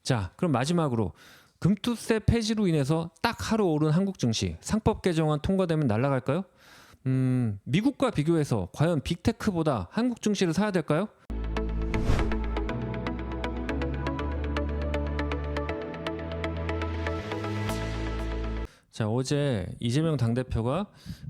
자, 그럼 마지막으로 금투세 폐지로 인해서 딱 하루 오른 한국 증시 상법 개정안 통과되면 날아갈까요? 미국과 비교해서 과연 빅테크보다 한국 증시를 사야 될까요? 자, 어제 이재명 당대표가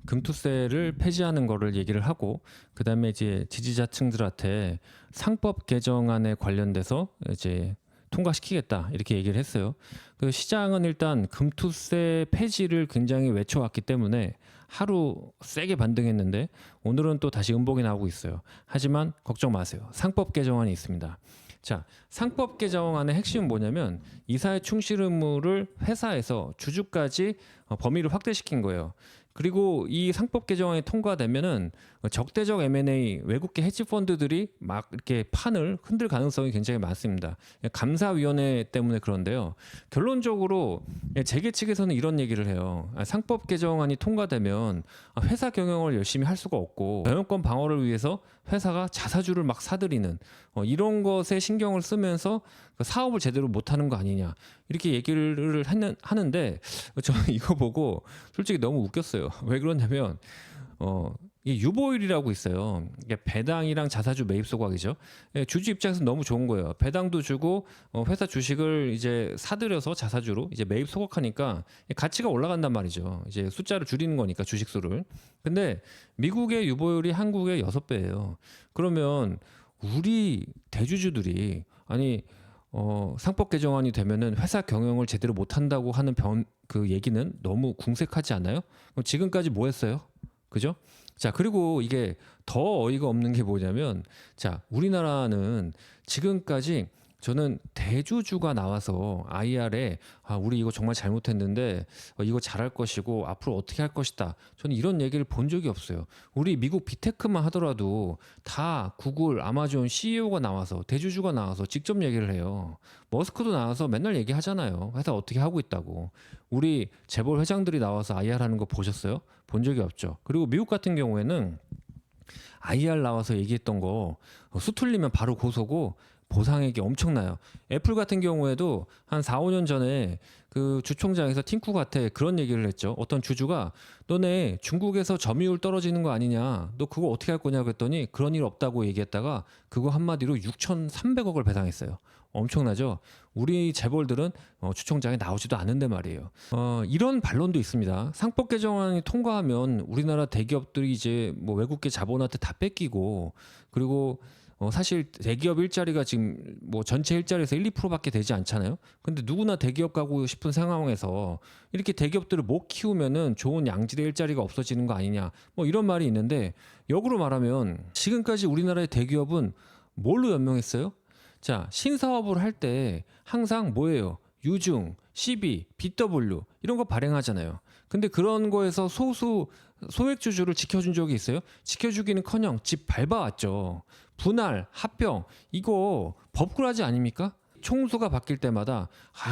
금투세를 폐지하는 거를 얘기를 하고, 그 다음에 이제 지지자층들한테 상법 개정안에 관련돼서 이제 통과시키겠다 이렇게 얘기를 했어요. 그 시장은 일단 금투세 폐지를 굉장히 외쳐왔기 때문에 하루 세게 반등했는데 오늘은 또 다시 음봉이 나오고 있어요. 하지만 걱정 마세요. 상법 개정안이 있습니다. 자, 상법 개정안의 핵심은 뭐냐면 이사의 충실 의무를 회사에서 주주까지 범위를 확대시킨 거예요. 그리고 이 상법 개정안이 통과되면은 적대적 M&A 외국계 헤지 펀드들이 막 이렇게 판을 흔들 가능성이 굉장히 많습니다. 감사위원회 때문에 그런데요. 결론적으로 재계 측에서는 이런 얘기를 해요. 상법 개정안이 통과되면 회사 경영을 열심히 할 수가 없고 경영권 방어를 위해서 회사가 자사주를 막 사들이는 이런 것에 신경을 쓰면서 사업을 제대로 못하는 거 아니냐 이렇게 얘기를 하는데 저는 이거 보고 솔직히 너무 웃겼어요. 왜 그러냐면 이 유보율이라고 있어요. 이게 배당이랑 자사주 매입 소각이죠. 주주 입장에서 너무 좋은 거예요. 배당도 주고 회사 주식을 이제 사들여서 자사주로 이제 매입 소각하니까 가치가 올라간단 말이죠. 이제 숫자를 줄이는 거니까 주식 수를. 근데 미국의 유보율이 한국의 6배예요. 그러면 우리 대주주들이 상법 개정안이 되면은 회사 경영을 제대로 못한다고 하는 그 얘기는 너무 궁색하지 않아요? 그럼 지금까지 뭐 했어요? 그죠? 자, 그리고 이게 더 어이가 없는 게 뭐냐면, 자, 우리나라는 지금까지 저는 대주주가 나와서 IR에 우리 이거 정말 잘못했는데 이거 잘할 것이고 앞으로 어떻게 할 것이다. 저는 이런 얘기를 본 적이 없어요. 우리 미국 빅테크만 하더라도 다 구글, 아마존 CEO가 나와서 대주주가 나와서 직접 얘기를 해요. 머스크도 나와서 맨날 얘기하잖아요. 회사 어떻게 하고 있다고. 우리 재벌 회장들이 나와서 IR 하는 거 보셨어요? 본 적이 없죠. 그리고 미국 같은 경우에는 IR 나와서 얘기했던 거 수틀리면 바로 고소고 보상액이 엄청나요. 애플 같은 경우에도 한 4, 5년 전에 그 주총장에서 팀쿡한테 그런 얘기를 했죠. 어떤 주주가 너네 중국에서 점유율 떨어지는 거 아니냐. 너 그거 어떻게 할 거냐고 했더니 그런 일 없다고 얘기했다가 그거 한마디로 6,300억을 배상했어요. 엄청나죠? 우리 재벌들은 주총장에 나오지도 않는데 말이에요. 이런 반론도 있습니다. 상법 개정안이 통과하면 우리나라 대기업들이 이제 뭐 외국계 자본한테 다 뺏기고 그리고 사실 대기업 일자리가 지금 뭐 전체 일자리에서 1, 2%밖에 되지 않잖아요. 근데 누구나 대기업 가고 싶은 상황에서 이렇게 대기업들을 못 키우면은 좋은 양질의 일자리가 없어지는 거 아니냐. 뭐 이런 말이 있는데 역으로 말하면 지금까지 우리나라의 대기업은 뭘로 연명했어요? 자, 신사업을 할 때 항상 뭐예요? 유중, CB, BW 이런 거 발행하잖아요. 근데 그런 거에서 소액주주를 지켜준 적이 있어요? 지켜주기는커녕 집 밟아왔죠. 분할, 합병 이거 법꾸라지 아닙니까? 총수가 바뀔 때마다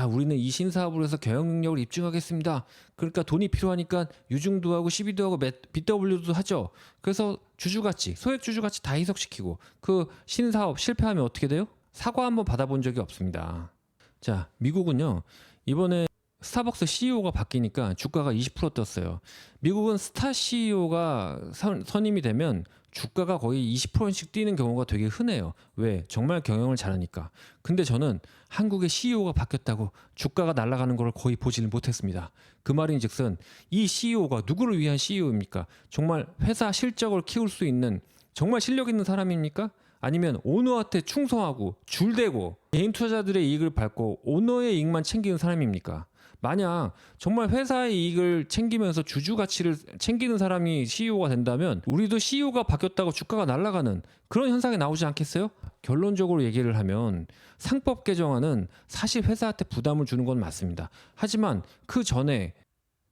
우리는 이 신사업으로 해서 경영 능력을 입증하겠습니다. 그러니까 돈이 필요하니까 유중도 하고 CB도 하고 BW도 하죠. 그래서 주주가치, 소액주주가치 다 희석시키고 그 신사업 실패하면 어떻게 돼요? 사과 한번 받아본 적이 없습니다. 자, 미국은요. 이번에 스타벅스 CEO가 바뀌니까 주가가 20% 떴어요. 미국은 스타 CEO가 선임이 되면 주가가 거의 20%씩 뛰는 경우가 되게 흔해요. 왜? 정말 경영을 잘하니까. 근데 저는 한국의 CEO가 바뀌었다고 주가가 날아가는 걸 거의 보지를 못했습니다. 그 말인즉슨 이 CEO가 누구를 위한 CEO입니까? 정말 회사 실적을 키울 수 있는 정말 실력 있는 사람입니까? 아니면 오너한테 충성하고 줄대고 개인 투자자들의 이익을 밟고 오너의 이익만 챙기는 사람입니까? 만약 정말 회사의 이익을 챙기면서 주주 가치를 챙기는 사람이 CEO가 된다면 우리도 CEO가 바뀌었다고 주가가 날아가는 그런 현상이 나오지 않겠어요? 결론적으로 얘기를 하면 상법 개정안은 사실 회사한테 부담을 주는 건 맞습니다. 하지만 그 전에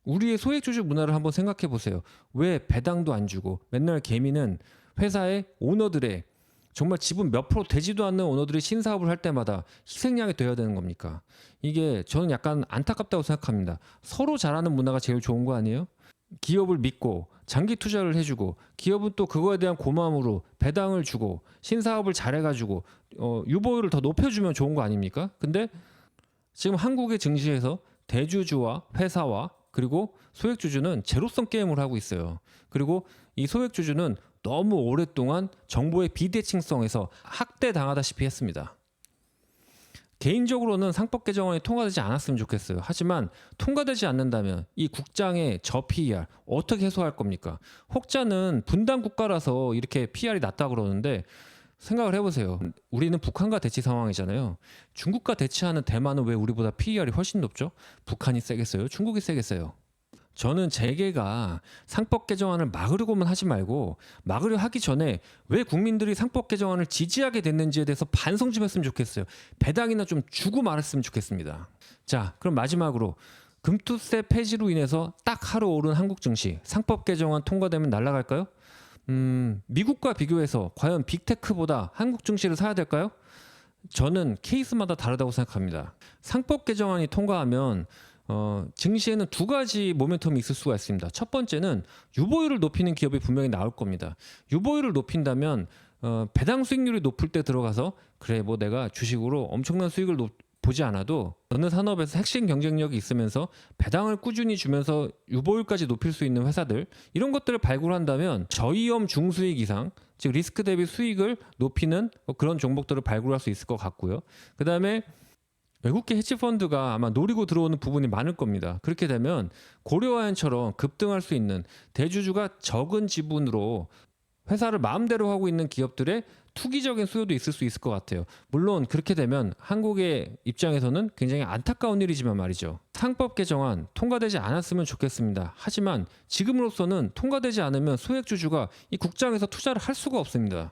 우리의 소액주주 문화를 한번 생각해 보세요. 왜 배당도 안 주고 맨날 개미는 회사의 오너들의 정말 지분 몇 프로 되지도 않는 오너들이 신사업을 할 때마다 희생양이 되어야 되는 겁니까? 이게 저는 약간 안타깝다고 생각합니다. 서로 잘하는 문화가 제일 좋은 거 아니에요? 기업을 믿고 장기 투자를 해주고 기업은 또 그거에 대한 고마움으로 배당을 주고 신사업을 잘해가지고 유보율을 더 높여주면 좋은 거 아닙니까? 근데 지금 한국의 증시에서 대주주와 회사와 그리고 소액주주는 제로섬 게임을 하고 있어요. 그리고 이 소액주주는 너무 오랫동안 정보의 비대칭성에서 학대당하다시피 했습니다. 개인적으로는 상법 개정안이 통과되지 않았으면 좋겠어요. 하지만 통과되지 않는다면 이 국장의 저 PER 어떻게 해소할 겁니까? 혹자는 분단 국가라서 이렇게 PER이 낮다 그러는데 생각을 해보세요. 우리는 북한과 대치 상황이잖아요. 중국과 대치하는 대만은 왜 우리보다 PER이 훨씬 높죠? 북한이 세겠어요? 중국이 세겠어요? 저는 재계가 상법 개정안을 막으려고만 하지 말고 막으려 하기 전에 왜 국민들이 상법 개정안을 지지하게 됐는지에 대해서 반성 좀 했으면 좋겠어요. 배당이나 좀 주고 말았으면 좋겠습니다. 자, 그럼 마지막으로 금투세 폐지로 인해서 딱 하루 오른 한국 증시 상법 개정안 통과되면 날아갈까요? 미국과 비교해서 과연 빅테크보다 한국 증시를 사야 될까요? 저는 케이스마다 다르다고 생각합니다. 상법 개정안이 통과하면 증시에는 두 가지 모멘텀이 있을 수가 있습니다. 첫 번째는 유보율을 높이는 기업이 분명히 나올 겁니다. 유보율을 높인다면 배당 수익률이 높을 때 들어가서 그래 뭐 내가 주식으로 엄청난 수익을 보지 않아도 어느 산업에서 핵심 경쟁력이 있으면서 배당을 꾸준히 주면서 유보율까지 높일 수 있는 회사들 이런 것들을 발굴한다면 저위험 중수익 이상 즉 리스크 대비 수익을 높이는 그런 종목들을 발굴할 수 있을 것 같고요. 그 다음에 외국계 헤지펀드가 아마 노리고 들어오는 부분이 많을 겁니다. 그렇게 되면 고려아연처럼 급등할 수 있는 대주주가 적은 지분으로 회사를 마음대로 하고 있는 기업들의 투기적인 수요도 있을 수 있을 것 같아요. 물론 그렇게 되면 한국의 입장에서는 굉장히 안타까운 일이지만 말이죠. 상법 개정안 통과되지 않았으면 좋겠습니다. 하지만 지금으로서는 통과되지 않으면 소액주주가 이 국장에서 투자를 할 수가 없습니다.